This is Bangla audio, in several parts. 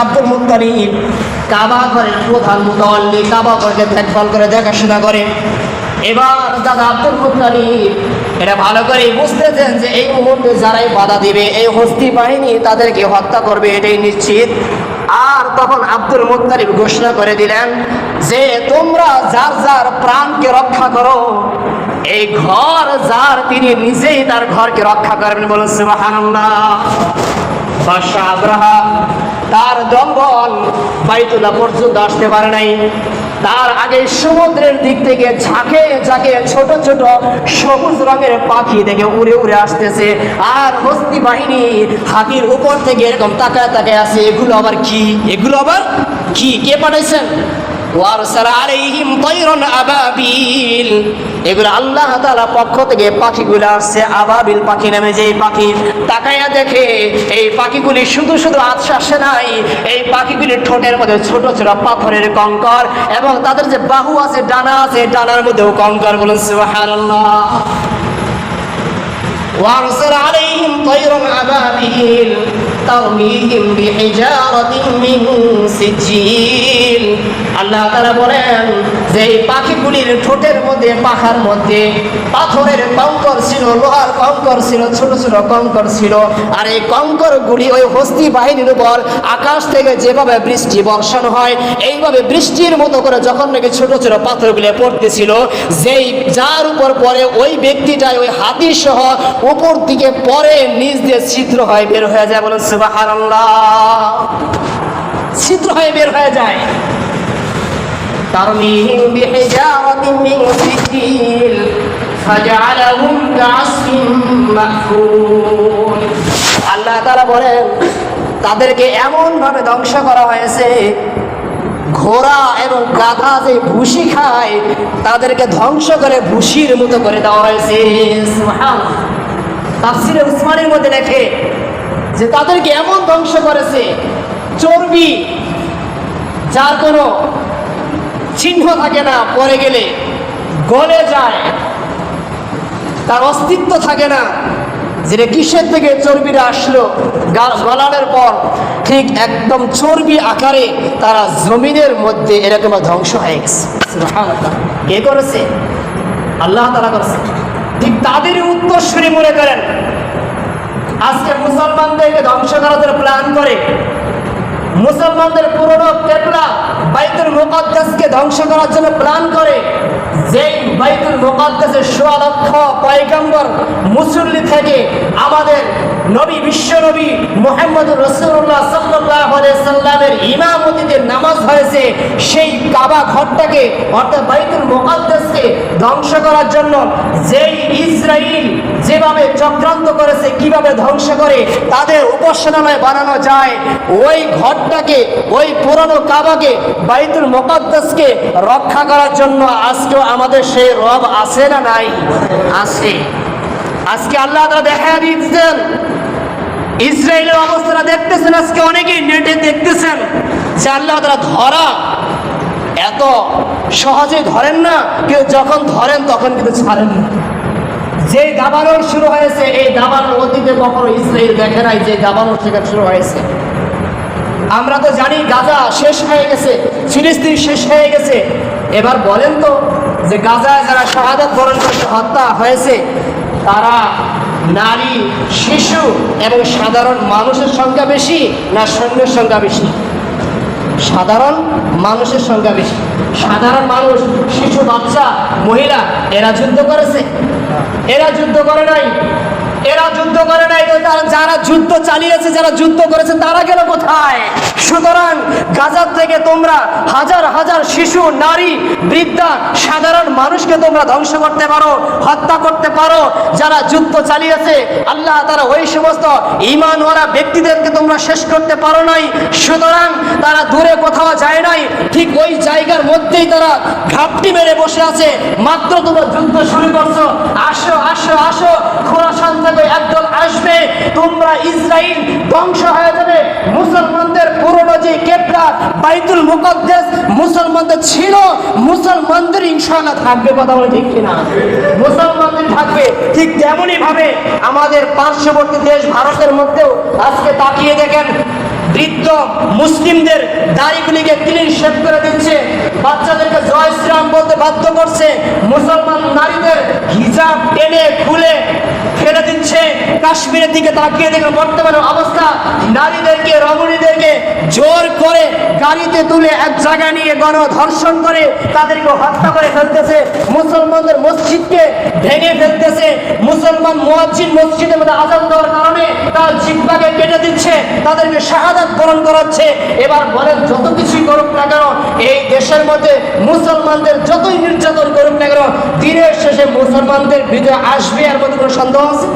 আব্দুল মুত্তালিব কাবা ঘরের প্রধান মুতাওয়াল্লি, কাবা ঘরকে দেখভাল করে দেখাশোনা করে। এবার দাদা আব্দুল মুত্তালিব এটা ভালো করে বুঝতেছেন যে এই মুহূর্তে যারাই বাধা দিবে এই হস্তি বাহিনী তাদেরকে হত্যা করবে, এটাই নিশ্চিত। আর তখন আব্দুল মুত্তালিব ঘোষণা করে দিলেন যে তোমরা যার যার প্রাণকে রক্ষা করো, এই ঘর যার তিনি নিজেই তার ঘরকে রক্ষা করবেন। বলুন সুবহানাল্লাহ। বাদশা আব্রাহা তার দলবল বাইতুল্লাহ পর্যন্ত আসতে পারে নাই। তার আগে সমুদ্রের দিক থেকে ঝাঁকে ঝাঁকে ছোট ছোট সবুজ রঙের পাখি থেকে উড়ে উড়ে আসতেছে, আর হস্তি বাহিনী হাতির উপর থেকে এরকম তাকায় তাকায় আসে। এগুলো আবার কি? এগুলো আবার কি? কে পাঠাইছেন? ওয়ারসালা আলাইহিম তায়রান আবাবিল। এগুলো আল্লাহ তাআলা পক্ষ থেকে পাখিগুলো আসছে, আবাবিল পাখি নামে যে পাখি। তাকায়া দেখে এই পাখিগুলি শুধু শুধু আসে নাই, এই পাখিগুলির ঠোঁটের মধ্যে ছোট ছোট পাথরের কঙ্কর, এবং তাদের যে বাহু আছে, ডানা আছে, ডানার মধ্যেও কঙ্কর। বলুন সুবহানাল্লাহ। وأرسل عليهم طيرا أبابيل ترميهم بحجارة من سجيل। আল্লাহ তাআলা বলেন যে এই পাখিগুলির ঠোঁটের মধ্যে, পাখার মধ্যে পাথরের কঙ্কর ছিল, লোহার কঙ্কর ছিল, ছোট ছোট কঙ্কর ছিল। আর এই কঙ্করগুলি ওই হস্তি বাহিনীর উপর আকাশ থেকে যেভাবে বৃষ্টি বর্ষণ হয়, এইভাবে বৃষ্টির মতো করে যখন নাকি ছোট ছোট পাথরগুলি পড়তেছিল, যেই যার উপর পরে ওই ব্যক্তিটাই ওই হাতি সহ উপর দিকে পরে নিচ দিয়ে ছিদ্র হয়ে বের হয়ে যায়। বলুন সুবহানাল্লাহ। ছিদ্র হয়ে বের হয়ে যায়। তারমিহিম বিহিজারাতিন মিন সিজিল ফাজআলাহুম কাআসফিন মাকুল। আল্লাহ তাআলা বলেন তাদেরকে এমন ভাবে ধ্বংস করা হয়েছে, ঘোড়া এবং গাধা যে ভুসি খায় তাদেরকে ধ্বংস করে ভুসির মতো করে দেওয়া হয়েছে। সুবহানাল্লাহ। তাফসীরে উসমানীর মধ্যে লেখে যে তাদেরকে এমন ধ্বংস করেছে, চর্বি যার কোনো চিহ্ন থাকে না, পরে গেলে গলে যায়, তার অস্তিত্ব থাকে না, যেটা কিসের থেকে চর্বিটা আসলো, গলানোর পর ঠিক একদম চর্বি আকারে তারা জমিনের মধ্যে এরকম ধ্বংস হয়ে গেছে। সুবহানাল্লাহ। কে করেছে? আল্লাহ তাআলা করেছে। ঠিক তাদের উত্তরসূরি মনে করেন আজকে মুসলমানদেরকে ধ্বংস করার জন্য প্ল্যান করে, মুসলমানদের পুরনো কেবলা বাইতুল মুকাদ্দাসকে ধ্বংস করার জন্য প্ল্যান করে। যেই বাইতুল মুকাদ্দাসের ১৬ লক্ষ পয়গম্বর মুসল্লি থেকে আমাদের নবী, বিশ্ব নবী মুহাম্মদুর রাসূলুল্লাহ সাল্লাল্লাহু আলাইহি সাল্লামের ইমামতিতে নামাজ হয়েছে, সেই কাবা ঘরটাকে অর্থাৎ বাইতুল মুকাদ্দাসকে ধ্বংস করার জন্য যেই ইসরাইল যেভাবে চক্রান্ত করেছে, কিভাবে ধ্বংস করে তাদের উপাসনালয় বানানো যায়, ওই ঘরটাকে, ওই পুরনো কাবাকে, বাইতুল মুকাদ্দাসকে রক্ষা করার জন্য আজকেও আমাদের সেই রব আছে না নাই? আছে। আজকে আল্লাহ তাআলা দেখা দিচ্ছেন ইসরায়েলের অবস্থাটা দেখতেছেন, আজকে অনেকেই নেটে দেখতেছেন যে আল্লাহ তাআলা ধরা এত সহজে ধরেন না, কেউ যখন ধরেন তখন কিন্তু ছাড়েন না। যে দাবানল শুরু হয়েছে, এই দাবানল অতীতে কখনো ইসরায়েল দেখে নাই যে দাবানল সেখানে শুরু হয়েছে। আমরা তো জানি গাজা শেষ হয়ে গেছে, ফিলিস্তিন শেষ হয়ে গেছে। এবার বলেন তো যে গাজায় যারা শাহাদাত বরণ করে হত্যা হয়েছে, তারা নারী, শিশু এবং সাধারণ মানুষের সংখ্যা বেশি না সৈন্যের সংখ্যা বেশি? সাধারণ মানুষের সংখ্যা বেশি। সাধারণ মানুষ, শিশু, বাচ্চা, মহিলা, এরা যুদ্ধ করেছে? এরা যুদ্ধ করে নাই। এরা যুদ্ধ করে নাই। যারা যুদ্ধ চালিয়েছে, যারা যুদ্ধ করেছে, তারা গেল কোথায়? সুতরাং গাজার থেকে তোমরা হাজার হাজার শিশু, নারী, বৃদ্ধা, সাধারণ মানুষকে তোমরা ধ্বংস করতে পারো, হত্যা করতে পারো। যারা যুদ্ধ চালিয়েছে আল্লাহ তারা ওই সমস্ত ঈমানওয়ালা ব্যক্তিদেরকে তোমরা শেষ করতে পারো নাই। সুতরাং তারা দূরে কোথাও যায় নাই, ঠিক ওই জায়গার মধ্যেই তারা ঘাপটি মেরে বসে আছে। মাত্র তোমরা যুদ্ধ শুরু করছো, আসো আসো আসো, খোরাসান থেকে একদল আসবে, তোমরা ইসরাইল ধ্বংস হয়ে যাবে। মুসলমানদের পুরনো যে কেবলা বাইতুল মুকাদ্দাস মুসলমানদের ছিল, মুসলমানদের ইনশাআল্লাহ থাকবে। কথা বলে ঠিক কিনা? মুসলমানদের থাকবে। ঠিক তেমনই ভাবে আমাদের পার্শ্ববর্তী দেশ ভারতের মধ্যেও আজকে তাকিয়ে দেখেন বৃদ্ধ মুসলিমদের দাড়িগুলিকে ক্লিন শেভ করে দিচ্ছে, বাচ্চাদেরকে জয় শ্রীরাম বলতে বাধ্য করছে, মুসলমান নারীদের হিজাব টেনে খুলে ফেলে দিচ্ছে। কাশ্মীরের দিকে তাকিয়ে দেখুন বর্তমানে অবস্থা, নারীদেরকে রমণীদেরকে জোর করে গাড়িতে তুলে এক জায়গায় নিয়ে গণধর্ষণ করে তাদেরকে হত্যা করে ফেলতেছে, মুসলমানদের মসজিদকে ভেঙে ফেলতেছে, মুসলমান মুয়াজ্জিন মসজিদের মধ্যে আযান দেওয়ার কারণে তার জিহ্বাকে কেটে দিচ্ছে, তাদেরকে শাহাদাত বরণ করাচ্ছে। এবার বলেন যত কিছুই করুক না কেন, এই দেশের মধ্যে মুসলমানদের যতই নির্যাতন করুক না কেন, দিনের শেষে মুসলমানদের বিজয় আসবে, আর মধ্যে কোনো সন্দেহ আছে?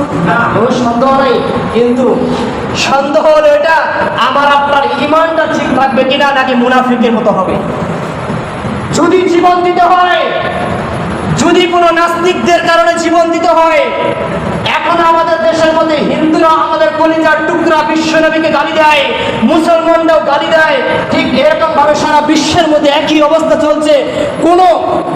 কোনো সন্দেহ নাই। কিন্তু সন্দেহ হলো এটা আমার আপনার ঈমানটা ঠিক থাকবে কিনা, নাকি মুনাফিকের মতো হবে। যদি জীবন দিতে হয়, যদি কোনো নাস্তিকদের কারণে জীবন দিতে হয়, এখন আমাদের দেশের মধ্যে হিন্দুরা আমাদের কলিজার টুকরা বিশ্বনবীকে গালি দেয়, মুসলমানরাও গালি দেয়, ঠিক এরকম ভাবে সারা বিশ্বের মধ্যে একই অবস্থা চলছে। কোন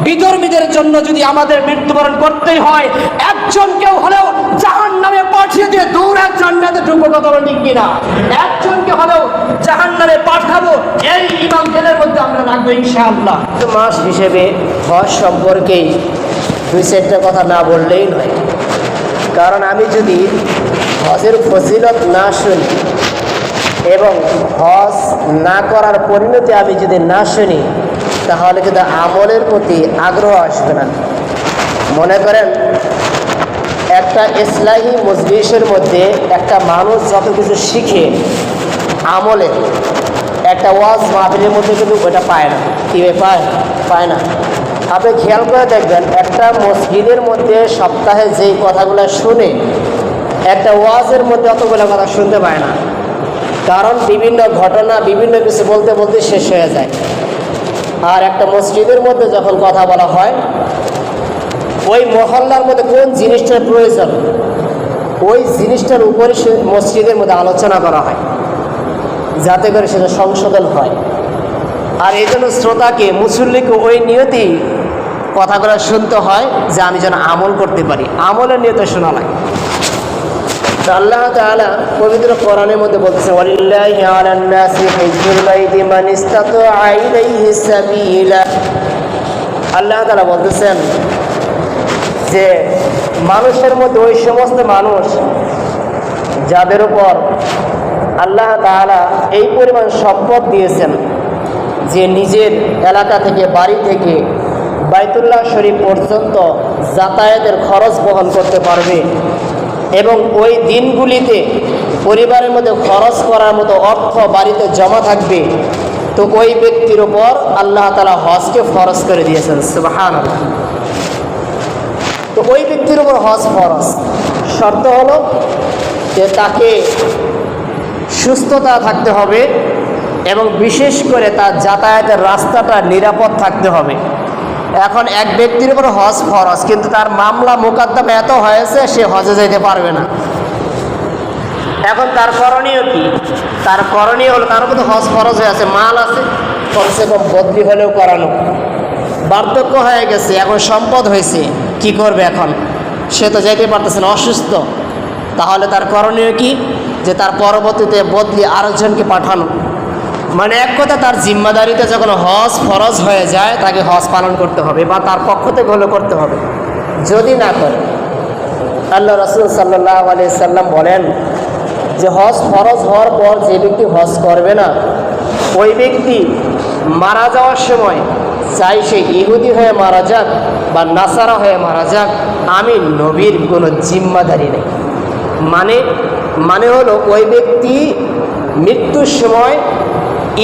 বিধর্মীদের জন্য যদি আমাদের মৃত্যুবরণ করতেই হয়, একজনকেও হলেও জাহান্নামে পাঠিয়ে দিয়ে দৌড়ার জান্নাতে ঢুকবো, কথা বলেন ঠিক কিনা? একজনকে হলেও জাহান্নামে পাঠাবো, এই ইমাম দিলের মধ্যে আমরা রাখবো ইনশাআল্লাহ। মাস হিসেবে হজ সম্পর্কে দুই চারটা কথা না বললেই নয়, কারণ আমি যদি হজের ফজিলত না শুনি এবং হজ না করার পরিণতি আমি যদি না শুনি, তাহলে কিন্তু আমলের প্রতি আগ্রহ আসবে না। মনে করেন একটা ইসলাহি মজলিসের মধ্যে একটা মানুষ যত কিছু শিখে আমলের, একটা ওয়াজ মাহফিলের মধ্যে কিন্তু ওটা পায় না। কীভাবে পায় না? আপনি খেয়াল করে দেখবেন, একটা মসজিদের মধ্যে সপ্তাহে যেই কথাগুলো শুনে, একটা ওয়াজের মধ্যে অতগুলো কথা শুনতে পায় না, কারণ বিভিন্ন ঘটনা বিভিন্ন কিছু বলতে বলতে শেষ হয়ে যায়। আর একটা মসজিদের মধ্যে যখন কথা বলা হয়, ওই মহল্লার মধ্যে কোন জিনিসটার প্রয়োজন, ওই জিনিসটার উপরে মসজিদের মধ্যে আলোচনা করা হয়, যাতে করে সেটা সংশোধন হয়। আর এই জন্য শ্রোতাকে, মুসল্লিকে ওই নিয়তেই কথাগুলো শুনতে হয় যে আমি যেন আমল করতে পারি, আমলের নিয়তে শোনা লাগে। আল্লাহ তাআলা পবিত্র কোরআনের মধ্যে বলতেছেন, ওয়ালিল্লাহি আলান নাসি হিজ্জুল বাইতি মান ইসতাতাআ ইলাইহি সাবিলা। আল্লাহ তাআলা বলতেছেন যে মানুষের মধ্যে ওই সমস্ত মানুষ যাদের উপর আল্লাহ তাআলা এই পরিমাণ সম্পদ দিয়েছেন যে নিজের এলাকা থেকে, বাড়ি থেকে বাইতুল্লাহ শরীফ পর্যন্ত যাতায়াতের খরচ বহন করতে পারবে এবং ওই দিনগুলিতে পরিবারের মধ্যে খরচ করার মতো অর্থ বাড়িতে জমা থাকবে, তো ওই ব্যক্তির উপর আল্লাহ তাআলা হজকে ফরজ করে দিয়েছেন। সুবহানাল্লাহ। তো ওই ব্যক্তির উপর হজ ফরজ, শর্ত হলো যে তাকে সুস্থতা থাকতে হবে এবং বিশেষ করে তার যাতায়াতের রাস্তাটা নিরাপদ থাকতে হবে। এখন এক ব্যক্তির উপর হজ ফরজ, কিন্তু তার মামলা মোকদ্দমা এত হয়েছে সে হজে যেতে পারবে না। এখন তার করণীয় কি? তার করণীয় হলো, তার উপর হজ ফরজ হয়ে আছে, মাল আছে, কমসে কম বদলি হলেও করানো। বার্ধক্য হয়ে গেছে, এখন সম্পদ হয়েছে, কি করবে এখন? সে তো যেতে পারতেছে না, অসুস্থ। তাহলে তার করণীয় কি? যে তার পরবর্তীতে বদলি আরেকজনকে পাঠানো। মানে এক কথা, তার জিম্মাদারিতে যখন হজ ফরজ হয়ে যায়, তাকে হজ পালন করতে হবে বা তার পক্ষ থেকে হলেও করতে হবে। যদি না করে, আল্লাহ রাসূল সাল্লাল্লাহু আলাইহি সাল্লাম বলেন যে হজ ফরজ হওয়ার পর যে ব্যক্তি হজ করবে না, ওই ব্যক্তি মারা যাওয়ার সময় চাই সে ইহুদি হয়ে মারা যাক বা নাসারা হয়ে মারা যাক, আমি নবীর কোনো জিম্মাদারি নেই। মানে হলো ওই ব্যক্তি মৃত্যুর সময়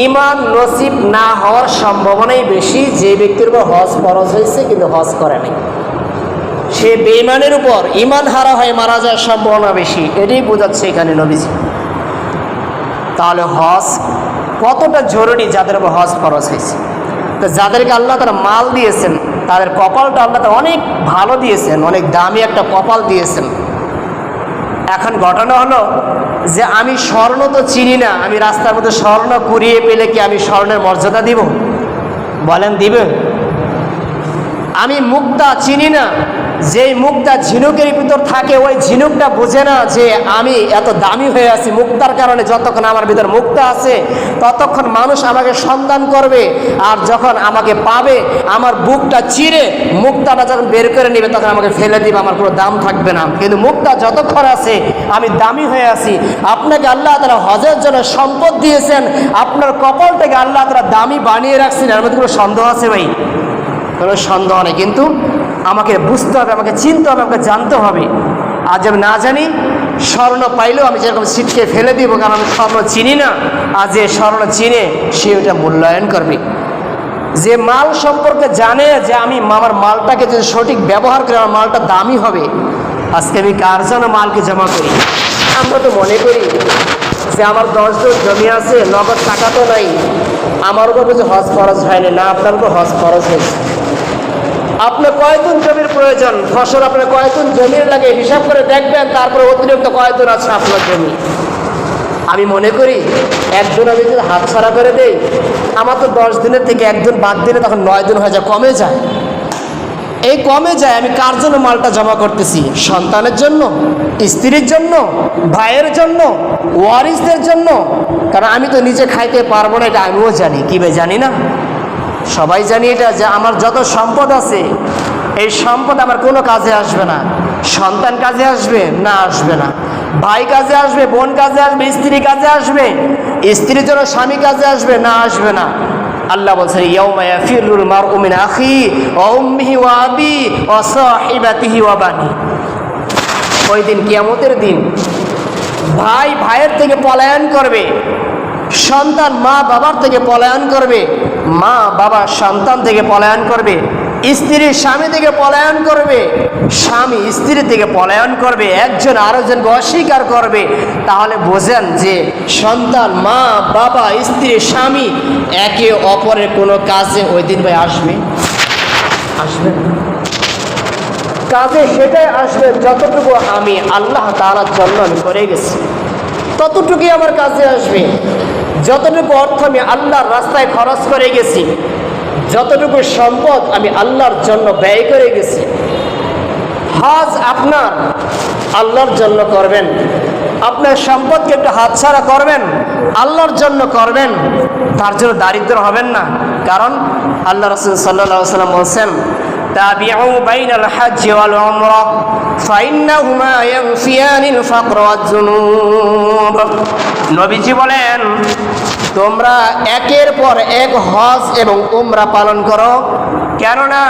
ঈমান নসিব না হওয়ার সম্ভাবনাই বেশি যে ব্যক্তির উপর হজ ফরজ হয়েছে কিন্তু হজ করে নাই। সে বেঈমানের উপর ঈমান হারা হয়ে মারা যাওয়ার সম্ভাবনা বেশি, এটাই বোঝাচ্ছে এখানে নবীজি। তাহলে হজ কতটা জরুরি যাদের উপর হজ ফরজ হয়েছে। তো যাদেরকে আল্লাহ তাআলা মাল দিয়েছেন, তাদের কপালটা আল্লাহ তাআলা অনেক ভালো দিয়েছেন, অনেক দামি একটা কপাল দিয়েছেন। এখন ঘটনা হলো যে আমি স্বর্ণ তো চিনি না, আমি রাস্তার মধ্যে স্বর্ণ কুড়িয়ে পেলে কি আমি স্বর্ণের মর্যাদা দিব? বলেন দিবে? আমি মুক্তা চিনি না, যেই মুক্তা ঝিনুকের ভিতর থাকে ওই ঝিনুকটা বোঝে না যে আমি এত দামি হয়ে আছি। মুক্তার কারণে যতক্ষণ আমার ভিতর মুক্তা আছে ততক্ষণ মানুষ আমাকে সন্ধান করবে, আর যখন আমাকে পাবে আমার বুকটা চিরে মুক্তাটা যখন বের করে নেবে তখন আমাকে ফেলে দিবে, আমার কোনো দাম থাকবে না। কিন্তু মুক্তা যতক্ষণ আছে আমি দামি হয়ে আছি। আপনাকে আল্লাহ তাআলা হজের জন্য সম্পদ দিয়েছেন, আপনার কপালটাকে আল্লাহ তাআলা দামি বানিয়ে রাখছেন, এর মধ্যে কোনো সন্দেহ আছে ভাই? কোনো সন্দেহ নেই। কিন্তু আমাকে বুঝতে হবে, আমাকে চিনতে হবে, আমাকে জানতে হবে। আজ আমি না জানি, স্বর্ণ পাইলেও আমি যেরকম ছিটকে ফেলে দিব, কারণ আমি স্বর্ণ চিনি না। আর যে স্বর্ণ চিনে সে ওটা মূল্যায়ন করবে। যে মাল সম্পর্কে জানে যে আমি আমার মালটাকে যদি সঠিক ব্যবহার করে আমার মালটা দামি হবে। আজকে আমি কার জন্য মালকে জমা করি? আমরা তো মনে করি যে আমার 10 জন জমি আছে, নগদ টাকা তো নাই, আমার উপর যে হজ ফরজ হয়নি। না, আপনার উপর হজ ফরজ হয়েছে। আপনার কয়দিন জমির প্রয়োজন, ফসল আপনার কয়দিন জমির লাগে হিসাব করে দেখবেন, তারপরে অতিরিক্ত কয়দিন আছে আপনার জমি। আমি মনে করি একজন আমি যদি হাত ছাড়া করে দেই, আমার তো 10 দিনের থেকে একদিন বাদ দিলে তখন 9 দিন হয়ে যায়, কমে যায়। এই কমে যায়। আমি কার জন্য মালটা জমা করতেছি? সন্তানের জন্য, স্ত্রীর জন্য, ভাইয়ের জন্য, ওয়ারিসদের জন্য। কারণ আমি তো নিজে খাইতে পারবো না, এটা আমিও জানি। কি ভাই, জানি না? সবাই জানি এটা, যে আমার যত সম্পদ আছে এই সম্পদ আমার কোনো কাজে আসবে না। সন্তান কাজে আসবে না? আসবে না। ভাই কাজে আসবে, বোন কাজে আসবে, স্ত্রী কাজে আসবে, স্ত্রীর জন্য স্বামী কাজে আসবে না? আসবে না। আল্লাহ বলছেন ইয়াউমা ইয়াফিরুল মারউ মিন আখি ওয়া উম্মিহি ওয়া আবি ওয়া সাহিবাতিহি ওয়া বানি। ওই দিন, কিয়ামতের দিন, ভাই ভাইয়ের থেকে পলায়ন করবে, সন্তান মা বাবার থেকে পলায়ন করবে, মা বাবা সন্তান থেকে পলায়ন করবে, স্ত্রী স্বামী থেকে পলায়ন করবে, স্বামী স্ত্রী থেকে পলায়ন করবে, একজন আরেকজনকে অস্বীকার করবে। তাহলে বোঝেন যে সন্তান, মা বাবা, স্ত্রী, স্বামী একে অপরের কোনো কাজে ওই দিন ভাই আসবে? আসবে কাজে সেটাই আসবে যতটুকু আমি আল্লাহ তাআলার জন্য আমি করে গেছি, ততটুকুই আমার কাজে আসবে। যতটুকু অর্থ আমি আল্লাহর রাস্তায় খরচ করে গেছি, যতটুকু সম্পদ আমি আল্লাহর জন্য ব্যয় করে গেছি। হজ আপনার আল্লাহর জন্য করবেন, আপনার সম্পদকে একটু হাতছাড়া করবেন, আল্লাহর জন্য করবেন, তার জন্য দারিদ্র হবেন না। কারণ আল্লাহ রাসূল সাল্লাল্লাহু আলাইহি ওয়াসাল্লাম বলেছেন তাবিউ বাইনাল হজ্জ ওয়াল উমরা ফাইন্নাহুমা ইয়ানফিয়ানিল ফাকর ওয়াজ যুনুব। নবীজি বলেন তোমরা একের পর এক হজ এবং উমরা পালন করো, কেননা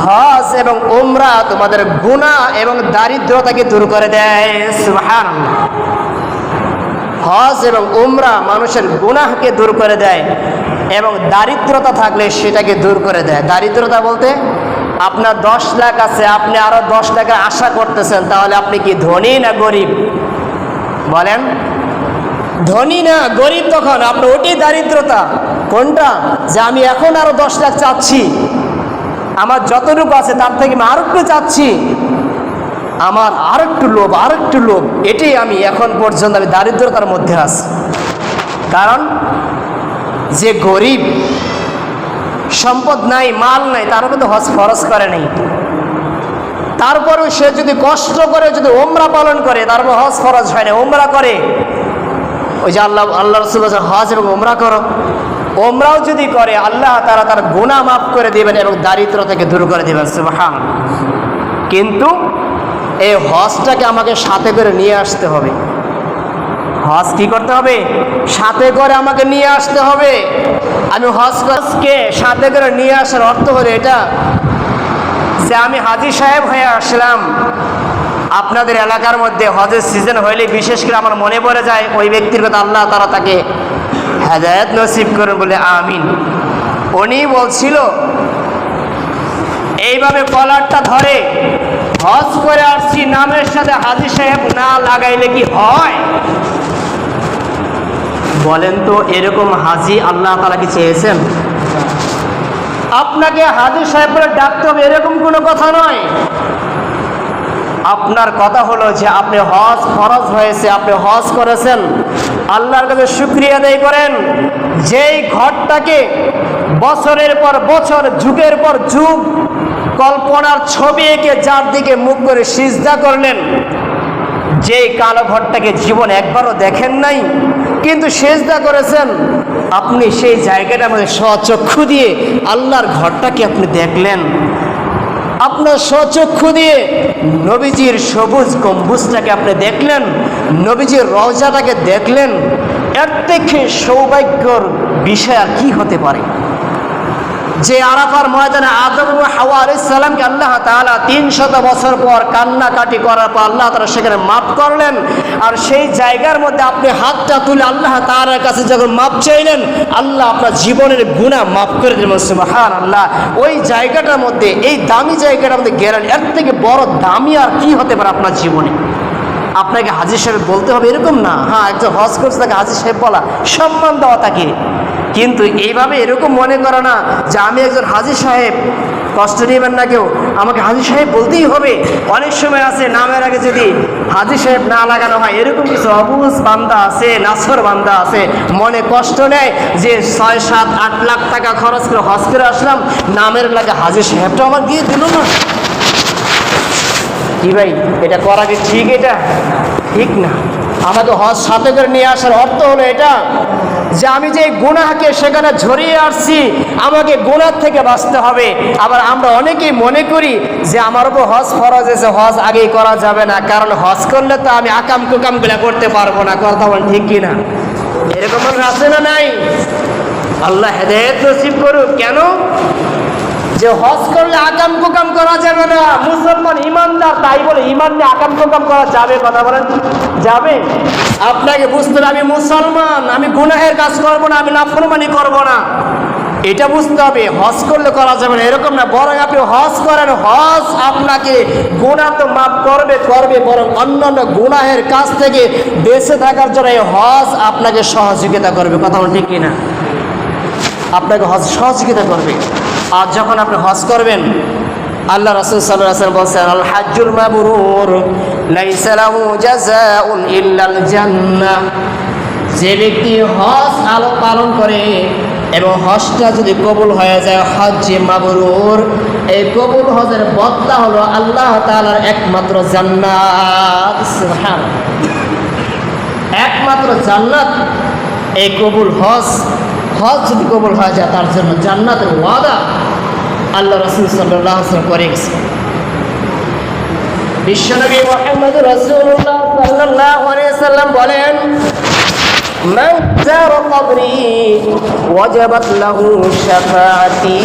হজ এবং উমরা তোমাদের গুনাহ এবং দারিদ্রতাকে দূর করে দেয়। সুবহানাল্লাহ। হজ এবং উমরা মানুষের গুনাহকে দূর করে দেয় এবং দারিদ্রতা থাকলে সেটাকে দূর করে দেয়। দারিদ্রতা বলতে আপনার 10 লাখ আছে, আপনি আরো 10 টাকা আশা করতেছেন, তাহলে আপনি কি ধনী না গরিব? বলেন, ধনী না গরিব? তখন আপনার ওটাই দারিদ্রতা। কোনটা? যে আমি এখন আরো 10 লাখ চাচ্ছি, আমার যতটুকু আছে তার থেকে আমি আরেকটু চাচ্ছি, আমার আরেকটু লোভ, আরেকটু লোভ, এটাই আমি এখন পর্যন্ত আমি দারিদ্রতার মধ্যে আছি। কারণ যে গরিব, সম্পদ নাই, মাল নাই, তার মধ্যে হজ ফরজ করে নাই, তারপরেও সে যদি কষ্ট করে যদি উমরা পালন করে, তারপর হজ ফরজ হয় না, উমরা করে, ওই যে আল্লাহ রাসূল বলেছেন হজ এবং উমরা করো, উমরাও যদি করে আল্লাহ তাআলা তার গুনাহ মাফ করে দিবেন এবং দারিদ্র থেকে দূর করে দিবেন। সুবহানাল্লাহ। কিন্তু এই হজটাকে আমাকে সাথে করে নিয়ে আসতে হবে। হজ কি করতে হবে? সাথে করে আমাকে নিয়ে আসতে হবে। আমি হজকে সাথে করে নিয়ে আসার অর্থ হলো এটা যে আমি হাজী সাহেব হয়ে আসলাম, আপনাদের এলাকার মধ্যে হজের সিজন হইলে বিশেষ করে আমার মনে পড়ে যায় ওই ব্যক্তির কথা, আল্লাহ তাআলা তাকে হেদায়েত নসিব করুন বলে আমিন। উনি বলছিল এইভাবে কলারটা ধরে হজ করে আসছি, নামের সাথে হাজী সাহেব না লাগাইলে কি হয়? বলেন তো, এরকম হাজী আল্লাহ তাআলা কি চেয়েছেন? আপনাকে হাজী সাহেব বলে ডাকতে হবে এরকম কোনো কথা নয়। আপনার কথা হলো যে আপনি হজ ফরজ হয়েছে, আপনি হজ করেছেন, আল্লাহর কাছে শুকরিয়া আদায় করেন। যেই ঘরটাকে বছরের পর বছর, যুগের পর যুগ কল্পনার ছবি এঁকে যার দিকে মুখ করে সিজদা করলেন, যে কালো ঘরটাকে জীবন একবারও দেখেন নাই কিন্তু সিজদা করেছেন, আপনি সেই জায়গাটার মধ্যে স্বচক্ষু দিয়ে আল্লাহর ঘরটাকে আপনি দেখলেন, আপনার স্বচক্ষু দিয়ে নবীজির সবুজ গম্বুজটাকে আপনি দেখলেন, নবীজির রওজাটাকে দেখলেন। এর থেকে সৌভাগ্যর বিষয় আর কি হতে পারে? যে আরাফার ময়দানে আদম ও হাওয়া আলাইহিস সালামকে আল্লাহ তাআলা 300 বছর পর কান্নাকাটি করার পর আল্লাহ তাআলা সেখানে মাফ করলেন, আর সেই জায়গার মধ্যে আপনি হাতটা তুলে আল্লাহ তাআলার কাছে যখন মাফ চাইলেন, আল্লাহ আপনার জীবনের গুনাহ মাফ করে দিলেন। সুবহানাল্লাহ। ওই জায়গাটার মধ্যে, এই দামি জায়গাটার মধ্যে গেলেন, এর থেকে বড় দামি আর কি হতে পারে আপনার জীবনে? আপনাকে হাজী সাহেব বলতে হবে এরকম না। হ্যাঁ, একজন হজ করছে তাকে হাজী সাহেব বলা, সম্মান দেওয়া তাকে, কিন্তু এইভাবে এরকম মনে করো না যে আমি একজন হাজী সাহেব, কষ্ট নেবেন না কেউ, আমাকে হাজী সাহেব বলতেই হবে। অনেক সময় আছে নামের আগে যদি হাজী সাহেব না লাগানো হয়, এরকম কিছু অবুঝ বান্দা আছে, নাছর বান্দা আছে, মনে কষ্ট নেয় যে 6, 7, 8 লাখ টাকা খরচ করে হজ করে আসলাম, নামের লাগে হাজী সাহেবটা আমার দিয়ে দিল না। কি ভাই, এটা করা কি ঠিক? এটা ঠিক না। আমাকে হজ সাথে করে নিয়ে আসার অর্থ হলো এটা যে আমি যে গুনাহকে সেখানে ঝরিয়ে আসছি, আমাকে গুনাহ থেকে বাঁচতে হবে। আবার আমরা অনেকেই মনে করি যে আমার উপর হজ ফরজ আছে, হজ আগেই করা যাবে না, কারণ হজ করলে তো আমি আকাম কুকামগুলা করতে পারবো না। কথা বল ঠিক কি না? এরকম আছে না নাই? আল্লাহ হেদায়েত নসিব করুক। কেন যে হজ করলে আকাম কুকাম করা যাবে না? মুসলমান ইমানদার, তাই বলে ইমান নিয়ে আকাম কুকাম করা যাবে? কথা বলেন, যাবে? আপনাকে বুঝতে হবে আমি মুসলমান, আমি গুনাহের কাজ করব না, আমি নাফরমানি করব না, এটা বুঝতে হবে। হজ করলে করা যাবে না এরকম না, বরং আপনি হজ করেন, হজ আপনাকে গুনাহ তো মাফ করবে, বরং অন্যান্য গুনাহের কাজ থেকে বেঁচে থাকার জন্য এই হজ আপনাকে সহযোগিতা করবে। কথা বলেন ঠিক কিনা? আপনাকে হজ সহযোগিতা করবে। আর যখন আপনি হজ করবেন, আল্লাহ রাসূল সাল্লাল্লাহু আলাইহি ওয়াসাল্লাম বলেছেন, আল হাজ্জুল মাবরুর লাইসা লাহু জাযাউন ইল্লাল জান্নাহ। যে ব্যক্তি হজ পালন করে এবং হজটা যদি কবুল হয়ে যায়, হজ্জে মাবরুর, এই কবুল হজের বদলা হলো আল্লাহ তাআলার একমাত্র জান্নাত। সুবহানাল্লাহ, একমাত্র জান্নাত। এই কবুল হজ যদি কবুল হয়ে যায়, তার জন্য জান্নাতের ওয়াদা আল্লাহ রাসূল সাল্লাল্লাহু আলাইহি ওয়াসাল্লাম করে গেছেন। বিশ্বনবী মুহাম্মদ রাসূলুল্লাহ সাল্লাল্লাহু আলাইহি ওয়াসাল্লাম বলেন, মান যারা কবরি ওয়াজাবাত লাহু শাফাআতি।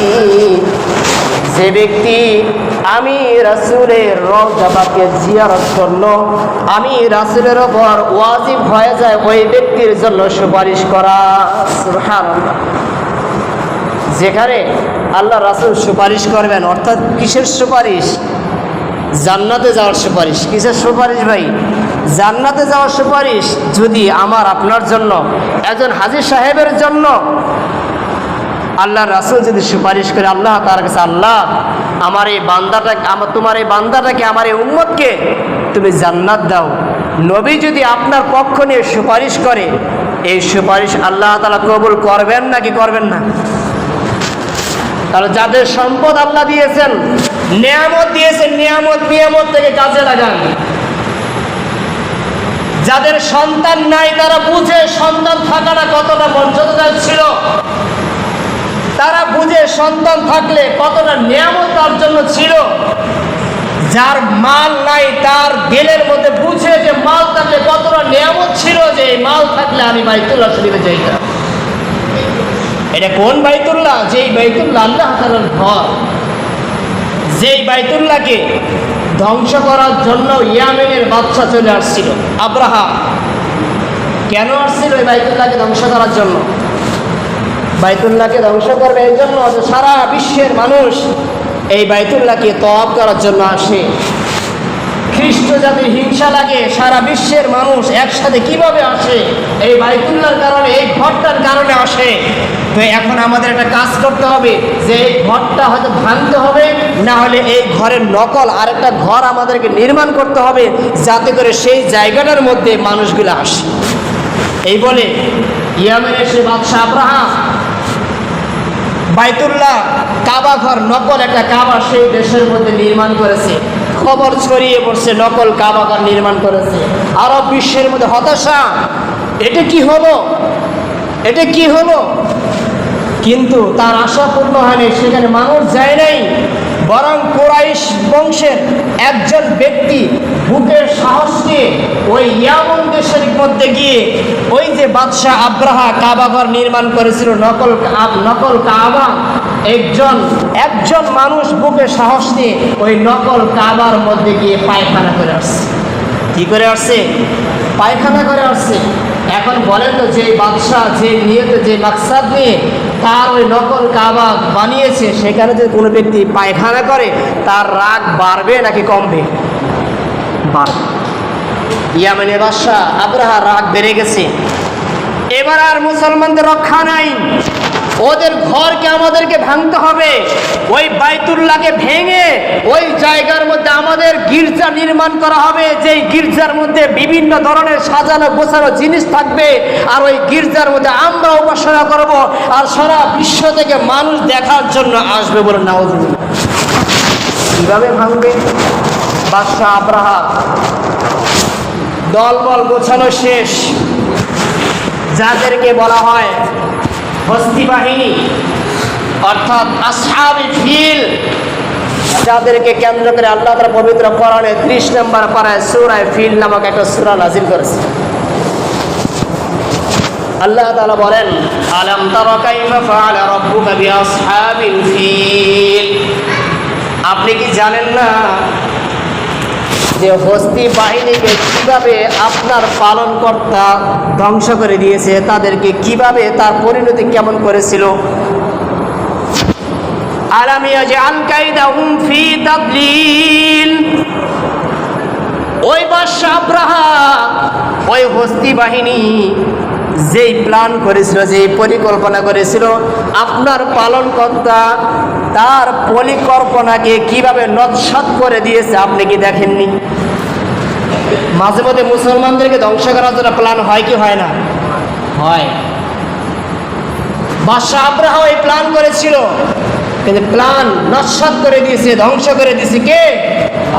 যে ব্যক্তি আমি রাসূলের রওজা পাকে জিয়ারত করলো, আমি রাসূলের উপর ওয়াজিব হয়ে যায় ওই ব্যক্তির জন্য সুপারিশ করা। সুবহানাল্লাহ। যেখানে আল্লাহ রাসূল সুপারিশ করবেন, অর্থাৎ কিসের সুপারিশ? জান্নাতে যাওয়ার সুপারিশ। কিসের সুপারিশ ভাই? জান্নাতে যাওয়ার সুপারিশ। যদি আমার আপনার জন্য, একজন হাজী সাহেবের জন্য আল্লাহ রাসূল যদি সুপারিশ করে আল্লাহ তার কাছে, আল্লাহ আমার এই বান্দাটাকে, তোমার এই বান্দাটাকে, আমার এই উম্মতকে তুমি জান্নাত দাও, নবী যদি আপনার পক্ষ নিয়ে সুপারিশ করে, এই সুপারিশ আল্লাহ তাআলা কবুল করবেন নাকি করবেন না? তাহলে যাদের সম্পদ আল্লাহ দিয়েছেন, নিয়ামত দিয়েছেন, নিয়ামত থেকে কাজে লাগান। যাদের সন্তান নাই তারা বুঝে সন্তান থাকাটা কতটা মর্যাদাদায়ক ছিল, তারা বুঝে সন্তান থাকলে কতটা নিয়ামত তার জন্য ছিল। যার মাল নাই তার দিলের মধ্যে বুঝে যে মাল থাকলে কতটা নিয়ামত ছিল, যে এই মাল থাকলে আমি বাইতুল্লাহ শরীফে যাইতাম। এটা কোন বাইতুল্লাহ? যেই বাইতুল্লাহ আল্লাহ তাআলার ঘর, যেই বাইতুল্লাহকে ধ্বংস করার জন্য ইয়ামেনের বাদশা চলে আসছিল আব্রাহা। কেন আসছিল? এই বাইতুল্লাহকে ধ্বংস করার জন্য। বাইতুল্লাহকে ধ্বংস করবে এই জন্য যে সারা বিশ্বের মানুষ এই বাইতুল্লাহকে তওয়াফ করার জন্য আসে। খ্রিস্ট জাতির হিংসা লাগে, সারা বিশ্বের মানুষ একসাথে কিভাবে আসে? এই বাইতুল্লাহর কারণে, এই ঘরটার কারণে আসে। তো এখন আমাদের একটা কাজ করতে হবে যে এই ঘরটা হয়তো ভাঙতে হবে, না হলে এই ঘরের নকল আরেকটা ঘর আমাদেরকে নির্মাণ করতে হবে, যাতে করে সেই জায়গাটার মধ্যে মানুষগুলো আসে। এই বলে ইয়ামেনের সে বাদশা আব্রাহা বাইতুল্লাহ কাবা ঘর নকল একটা কাবা সেই দেশের মধ্যে নির্মাণ করেছে। খবর ছড়িয়ে পড়ছে নকল কাবা ঘর নির্মাণ করেছে। আরব বিশ্বের মধ্যে হতাশা, এটা কি হলো, এটা কি হলো। কিন্তু তার আশা পূর্ণ হয়নি, সেখানে মানুষ যায় নাই, বরং কুরাইশ বংশের একজন ব্যক্তি বুকের সাহস নিয়ে ওই ইয়ামন দেশের মধ্যে গিয়ে ওই যে বাদশাহ আব্রাহা কাবা ঘর নির্মাণ করেছিল নকল কাবা, একজন মানুষ বুকে সাহস নিয়ে ওই নকল কাবার মধ্যে গিয়ে পায়খানা করে আসছে। কি করে আসছে? পায়খানা করে আসছে। এখন বলেন তো, যে বাদশাহ যে নিয়তে যে মাকসাদ নিয়ে তার ওই নকল কাবা বানিয়েছে, সেখানে যদি কোনো ব্যক্তি পায়খানা করে তার রাগ বাড়বে নাকি কমবে? বাড়বে। ইয়ামেনের বাদশাহ আব্রাহার রাগ বেড়ে গেছে। এবার আর মুসলমানদের রক্ষা নাই, ওদের ঘরকে আমাদেরকে ভাঙতে হবে। ওই বাইতুল্লাহকে ভেঙে ওই জায়গার মধ্যে আমাদের গির্জা নির্মাণ করা হবে, যেই গির্জার মধ্যে বিভিন্ন ধরনের সাজানো গোছানো জিনিস থাকবে, আর ওই গির্জার মধ্যে আমরা উপাসনা করব, আর সারা বিশ্ব থেকে মানুষ দেখার জন্য আসবে বলে নাউজুবিল্লাহ। কিভাবে ভাঙবে? বাদশাহ আব্রাহা দলবল গোছানো শেষ, যাদেরকে বলা হয় হস্তি বাহিনী অর্থাৎ আসহাবে ফিল, যাদেরকে কেন্দ্র করে আল্লাহ তাআলা পবিত্র কোরআনে 30 নম্বর পারায় সূরা ফিল নামক একটা সূরা নাযিল করেছে। আল্লাহ তাআলা বলেন, আলাম তারা কাইফা ফাআলা রাব্বুকা বিআসহাবিল ফিল, আপনি কি জানেন না যে হস্তি বাহিনীকে কিভাবে আপনার পালনকর্তা ধ্বংস করে দিয়েছে, তাদেরকে কিভাবে তার পরিণতি কেমন করেছিল। আলাম ইয়াজআল কাইদাহুম ফি তাদলিল, ওই বাদশা আব্রাহা ওই হস্তি বাহিনী যেই প্ল্যান করেছিল, যেই পরিকল্পনা করেছিল, আপনার পালনকর্তা তার পরিকল্পনাকে কিভাবে নস্যাৎ করে দিয়েছে আপনি কি দেখেননি? মাঝে মধ্যে মুসলমানদেরকে ধ্বংস করার জন্য প্ল্যান হয় কি হয় না? হয়। বাদশা আব্রাহা ওই প্ল্যান করেছিল, কিন্তু প্ল্যান নস্যাৎ করে দিয়েছে, ধ্বংস করে দিয়েছে কে?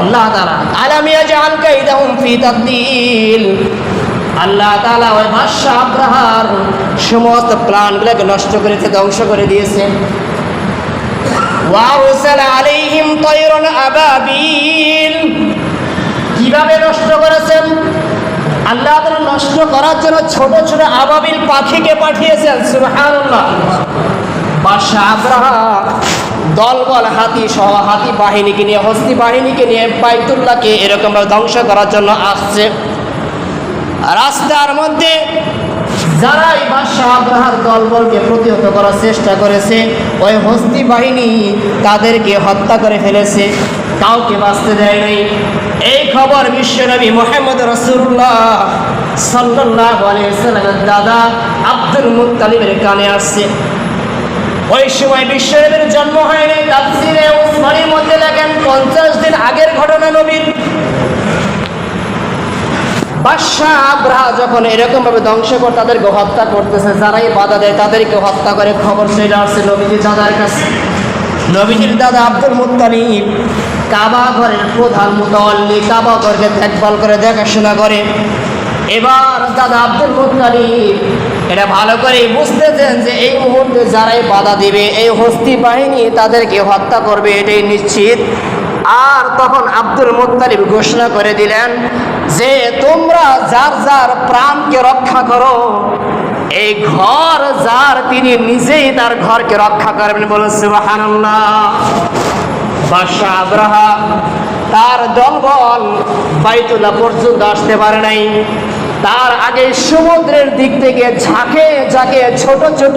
আল্লাহ তাআলা। আলাম ইয়াজআল কাইদাহুম ফি তাদলিল, আল্লাহ তাআলা ওই বাদশা আব্রাহার সমস্ত প্ল্যানগুলোকে নষ্ট করেছে, ধ্বংস করে দিয়েছে। ওয়া আরসালা আলাইহিম তায়রান আবাবিল, কিভাবে নষ্ট করেছেন? আল্লাহ তাআলা নষ্ট করার জন্য ছোট ছোট আবাবিল পাখিকে পাঠিয়েছেন। সুবহানাল্লাহ। বাদশা আব্রাহা দলবল হাতি সহ হাতি বাহিনীকে নিয়ে, হস্তি বাহিনীকে নিয়ে বাইতুল্লাহকে এরকমভাবে ধ্বংস করার জন্য আসছে। রাস্তার মধ্যে যারাই বাদশাহ আব্রাহার দলবলকে প্রতিহত করার চেষ্টা করেছে, ওই হস্তি বাহিনী তাদেরকে হত্যা করে ফেলেছে, কাউকে বাঁচতে দেয় নাই। এই খবর বিশ্বনবী মুহাম্মদ রাসূলুল্লাহ সাল্লাল্লাহু আলাইহি ওয়াসাল্লামের দাদা আব্দুল মুত্তালিবের কানে আসছে। ওই সময় বিশ্বনবীর জন্ম হয়নি। তাফসীরে উসমানীর মধ্যে লেখেন 50 দিন আগের ঘটনা নবীর। বাদশা আব্রাহা যখন এরকম ভাবে ধ্বংস করে তাদেরকে হত্যা করতেছে, যারাই বাধা দেয় তাদেরকে হত্যা করে, খবর চলে আসছে নবীজির দাদার কাছে। নবীজির দাদা আব্দুল মুত্তালিব কাবা ঘরের প্রধান মুতাওয়াল্লি, কাবা ঘরকে দেখভাল করে, দেখাশোনা করে। এবার দাদা আব্দুল মুত্তালিব এটা ভালো করে বুঝতেছেন যে এই মুহূর্তে যারাই বাধা দিবে, এই হস্তি বাহিনী তাদেরকে হত্যা করবে, এটাই নিশ্চিত। আর তখন আব্দুল মুত্তালিব ঘোষণা করে দিলেন যে তোমরা যার যার প্রাণকে রক্ষা করো, এই ঘর যার তিনি নিজেই তার ঘরকে রক্ষা করবেন। বলুন সুবহানাল্লাহ। বাদশা আব্রাহা তার দলবল বাইতুল্লাহ পর্যন্ত আসতে পারে নাই। তার আগে সমুদ্রের দিক থেকে ঝাঁকে ঝাঁকে ছোট ছোট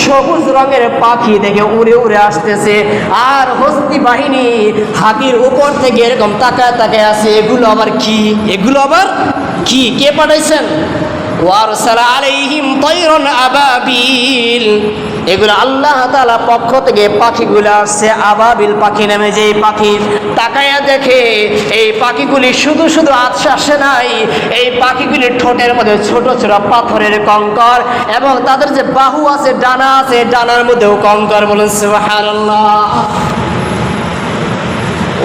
সবুজ রঙের পাখি থেকে উড়ে উড়ে আসতেছে, আর হস্তি বাহিনী হাতির উপর থেকে এরকম তাকায় তাকায় আছে। এগুলো আবার কি? এগুলো আবার কি? কে পাঠাইছেন? ওয়ারসালা আলাইহিম তায়রান আবাবিল, এগুলো আল্লাহ তাআলা পক্ষ থেকে পাখিগুলো আসছে, আবাবিল পাখি নামে যে পাখি। তাকায়া দেখে এই পাখিগুলি শুধু শুধু আসে নাই, এই পাখিগুলির ঠোঁটের মধ্যে ছোট ছোট পাথরের কঙ্কর, এবং তাদের যে বাহু আছে, ডানা আছে, ডানার মধ্যেও কঙ্কর। বলেন সুবহানাল্লাহ।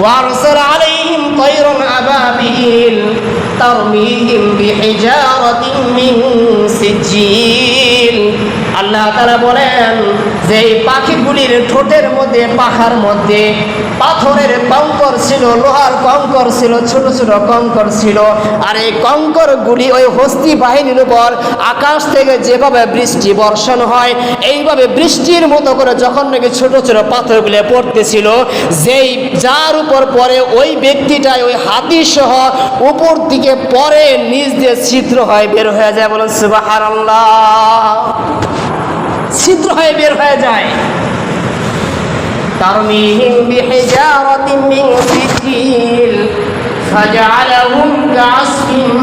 وأرسل عليهم طيرا أبابيل ترميهم بحجارة من سجيل। আল্লাহ তাআলা বলেন যে এই পাখিগুলির ঠোঁটের মধ্যে, পাখার মধ্যে পাথরের কঙ্কর ছিল, লোহার কঙ্কর ছিল, ছোট ছোট কঙ্কর ছিল। আর এই কঙ্করগুলি ওই হস্তি বাহিনীর উপর আকাশ থেকে যেভাবে বৃষ্টি বর্ষণ হয়, এইভাবে বৃষ্টির মতো করে যখন নাকি ছোট ছোট পাথরগুলো পড়তেছিল, যেই যার উপর পরে ওই ব্যক্তিটাই ওই হাতি সহ উপর দিকে পরে নিচ দিয়ে ছিদ্র হয় বের হয়ে যায়। বলেন সুবহানাল্লাহ। ছিদ্র হয়ে বের হয়ে যায়। তারমিহিম বিহিজারাতিন মিন সিজিল ফাজআলাহুম কাআসফিন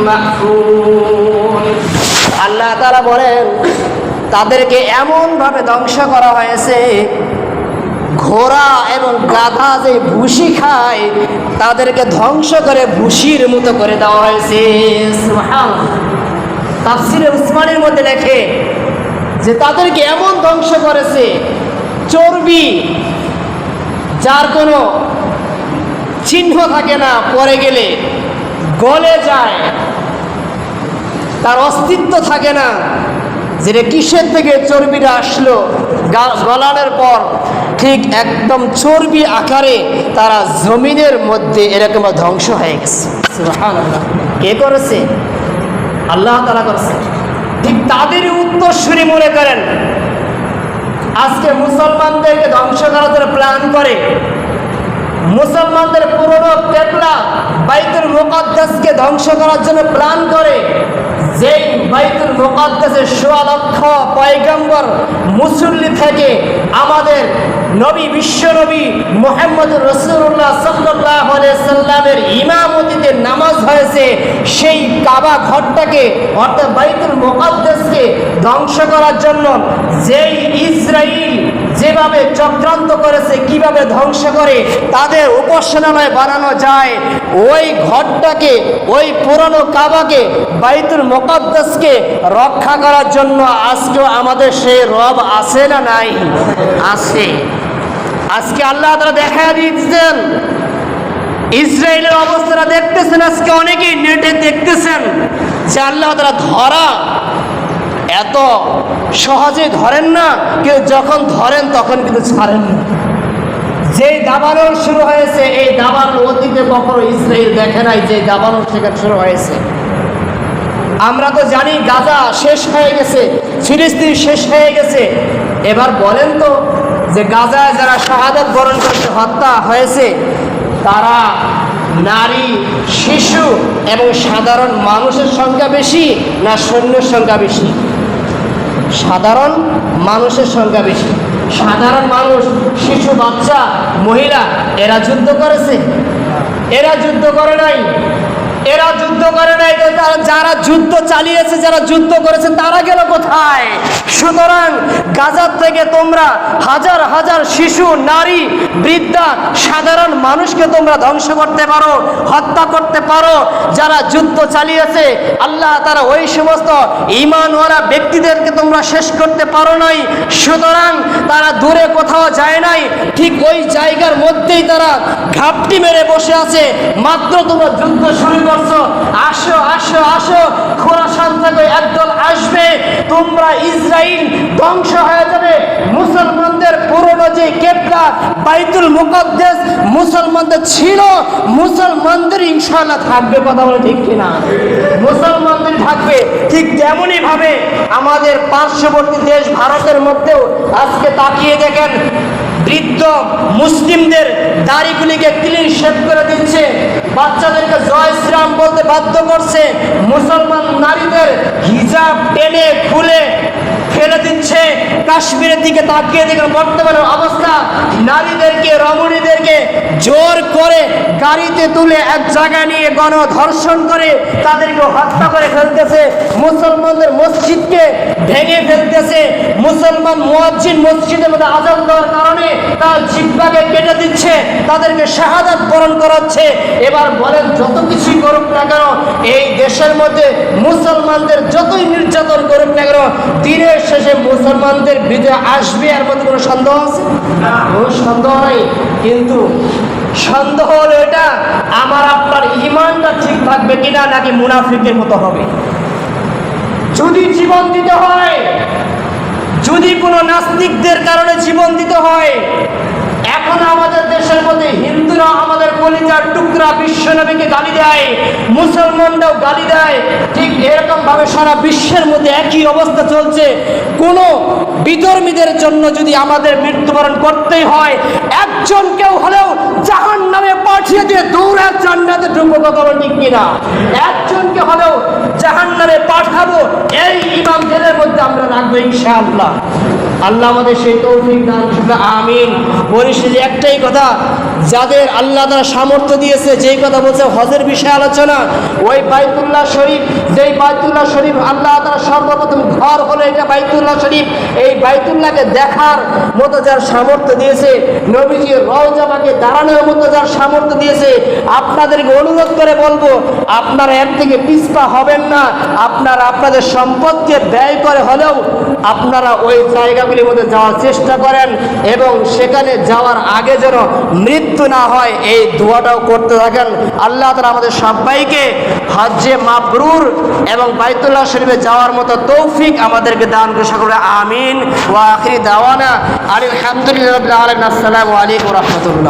মা'কুল। আল্লাহ তাআলা বলেন তাদেরকে এমন ভাবে ধ্বংস করা হয়েছে, ঘোড়া এবং গাধা যে ভুসি খায় তাদেরকে ধ্বংস করে ভুসির মতো করে দেওয়া হয়েছে। সুবহানাল্লাহ। তাফসীরে উসমানীর মধ্যে লেখে যে তাদেরকে এমন ধ্বংস করেছে, চর্বি যার কোনো চিহ্ন থাকে না, পরে গেলে গলে যায়, তার অস্তিত্ব থাকে না, যেটা কিসের থেকে চর্বিটা আসলো, গলানোর পর ঠিক একদম চর্বি আকারে তারা জমিনের মধ্যে এরকম ধ্বংস হয়ে গেছে। সুবহানাল্লাহ। কে করেছে? আল্লাহ তাআলা করেছে। ঠিক তাদেরই উত্তরসূরি মনে করেন আজকে মুসলমানদেরকে ধ্বংস করার জন্য প্ল্যান করে, মুসলমানদের পুরনো কেবলা বাইতুল মুকাদ্দাসকে ধ্বংস করার জন্য প্ল্যান করে। যেই বাইতুল মুকাদ্দাসের ১৬ লক্ষ পয়গম্বর মুসল্লি থেকে আমাদের নবী, বিশ্ব নবী মুহাম্মদুর রাসূলুল্লাহ সাল্লাল্লাহু আলাইহি সাল্লামের ইমামতিতে নামাজ হয়েছে, সেই কাবা ঘরটাকে অর্থাৎ বাইতুল মুকাদ্দাসকে ধ্বংস করার জন্য যেই ইসরাইল যেভাবে চক্রান্ত করেছে, কিভাবে ধ্বংস করে তাদের উপাসনালয় বানানো যায়, ওই ঘরটাকে, ওই পুরনো কাবাকে, বাইতুল মুকাদ্দাসকে রক্ষা করার জন্য আজকেও আমাদের সেই রব আছে না নাই? আছে। আজকে আল্লাহ তাআলা দেখা দিচ্ছেন, ইসরায়েলের অবস্থাটা দেখতেছেন, আজকে অনেকেই নেটে দেখতেছেন যে আল্লাহ তাআলা ধরা এত সহজে ধরেন না, কেউ যখন ধরেন তখন কিন্তু ছাড়েন না। যেই দাবানল শুরু হয়েছে, এই দাবানল অতীতে কখনো ইসরায়েল দেখে নাই, যে দাবানল সেখানে শুরু হয়েছে। আমরা তো জানি গাজা শেষ হয়ে গেছে, ফিলিস্তিন শেষ হয়ে গেছে। এবার বলেন তো যে গাজায় যারা শাহাদাত বরণ করতে হত্যা হয়েছে তারা নারী, শিশু এবং সাধারণ মানুষের সংখ্যা বেশি না সৈন্যের সংখ্যা বেশি? সাধারণ মানুষের সংখ্যা বেশি। সাধারণ মানুষ, শিশু, বাচ্চা, মহিলা এরা যুদ্ধ করেছে? এরা যুদ্ধ করে নাই। এরা যুদ্ধ করে নাই, তো যারা যুদ্ধ চালিয়েছে, যারা যুদ্ধ করেছে তারা গেল কোথায়? সুতরাং গাজার থেকে তোমরা হাজার হাজার শিশু, নারী, বৃদ্ধা, সাধারণ মানুষকে তোমরা ধ্বংস করতে পারো, হত্যা করতে পারো। যারা যুদ্ধ চালিয়েছে আল্লাহ তারা ওই সমস্ত ঈমানওয়ালা ব্যক্তিদেরকে তোমরা শেষ করতে পারো নাই। সুতরাং তারা দূরে কোথাও যায় নাই, ঠিক ওই জায়গার মধ্যেই তারা ঘাপটি মেরে বসে আছে। মাত্র তোমরা যুদ্ধ শুরু করছো, আসো আসো আসো, খোরাসান থেকে একদল আসবে, তোমরা ইসরাইল ধ্বংস হয়ে যাবে। মুসলমানদের পুরনো যে কেবলা বাইতুল মুকাদ্দাস মুসলমানদের ছিল, মুসলমানদের ইনশাআল্লাহ থাকবে। কথা বলে ঠিক কিনা? মুসলমানদের থাকবে। ঠিক তেমনই ভাবে আমাদের পার্শ্ববর্তী দেশ ভারতের মধ্যেও আজকে তাকিয়ে দেখেন, বৃদ্ধ মুসলিমদের দাড়িগুলিকে ক্লিন শেভ করে দিচ্ছে, বাচ্চাদেরকে জয় শ্রীরাম বলতে বাধ্য করছে, মুসলমান নারীদের হিজাব টেনে খুলে ফেলে দিচ্ছে। কাশ্মীরের দিকে তাকিয়ে দেখুন বর্তমানের অবস্থা, নারীদেরকে রমণীদেরকে জোর করে গাড়িতে তুলে এক জায়গায় নিয়ে গণধর্ষণ করে তাদেরকে হত্যা করে ফেলতেছে, মুসলমানদের মসজিদকে ভেঙে ফেলতেছে, মুসলমান মুয়াজ্জিন মসজিদের মধ্যে আযান দেওয়ার কারণে তার জিহ্বাকে কেটে দিচ্ছে, তাদেরকে শাহাদাত বরণ করাচ্ছে। এবার বলেন যত কিছুই করুক না কেন, এই দেশের মধ্যে মুসলমানদের যতই নির্যাতন করুক না কেন, দিনের শেষে মুসলমানদের বিজয় আসবে, এর মধ্যে কোনো সন্দেহ আছে? কোনো সন্দেহ নাই। কিন্তু সন্দেহ হলো এটা, আমার আপনার ঈমানটা ঠিক থাকবে কিনা, নাকি মুনাফিকের মতো হবে। যদি জীবন দিতে হয়, যদি কোনো নাস্তিকদের কারণে জীবন দিতে হয়, এখন আমাদের দেশের মধ্যে হিন্দুরা আমাদের কলিজার টুকরা বিশ্বনবীকে গালি দেয়, মুসলমানরাও গালি দেয়, ঠিক এরকম ভাবে সারা বিশ্বের মধ্যে একই অবস্থা চলছে। কোনো বিধর্মীদের জন্য যদি আমাদের মৃত্যুবরণ করতেই হয়, একজনকেও হলেও জাহান্নামে পাঠিয়ে দিয়ে দৌড়ে জান্নাতে ঢুকবো, কথা বলেন ঠিক কিনা? একজনকে হলেও জাহান্নামে পাঠাবো, এই ইমাম জেলের মধ্যে আমরা রাখবো ইনশাআল্লাহ। আল্লাহ আমাদের সেই তৌফিক দান করুন, আমিন। বলিস যে একটাই কথা, যাদের আল্লাহ তারা সামর্থ্য দিয়েছে, যেই কথা বলছে হজের বিষয়ে আলোচনা, ওই বাইতুল্লাহ শরীফ, যেই বাইতুল্লাহ শরীফ আল্লাহ তারা সর্বপ্রথম ঘর হলো এটা বাইতুল্লাহ শরীফ, এই বাইতুল্লাহকে দেখার মতো যার সামর্থ্য দিয়েছে, নবীজি রওজাবাকে দাঁড়ানোর মতো যার সামর্থ্য দিয়েছে, আপনাদেরকে অনুরোধ করে বলবো, আপনারা এর থেকে পিছপা হবেন না। আপনারা আপনাদের সম্পদকে ব্যয় করে হলেও আপনারা ওই জায়গাগুলির মধ্যে যাওয়ার চেষ্টা করেন, এবং সেখানে যাওয়ার আগে যেন মৃত্যু না হয় এই দোয়াটাও করতে থাকেন। আল্লাহ তাআলা আমাদের সবাইকে হজ্জে মাবরুর এবং বাইতুল্লাহ শরীফে যাওয়ার মতো তৌফিক আমাদেরকে দান করে, সকলে আমিন। ওয়া আখিরি দাওয়ানা আলহামদুলিল্লাহি রাব্বিল আলামিন। আসসালামু আলাইকুম ওয়া রাহমাতুল্লাহ।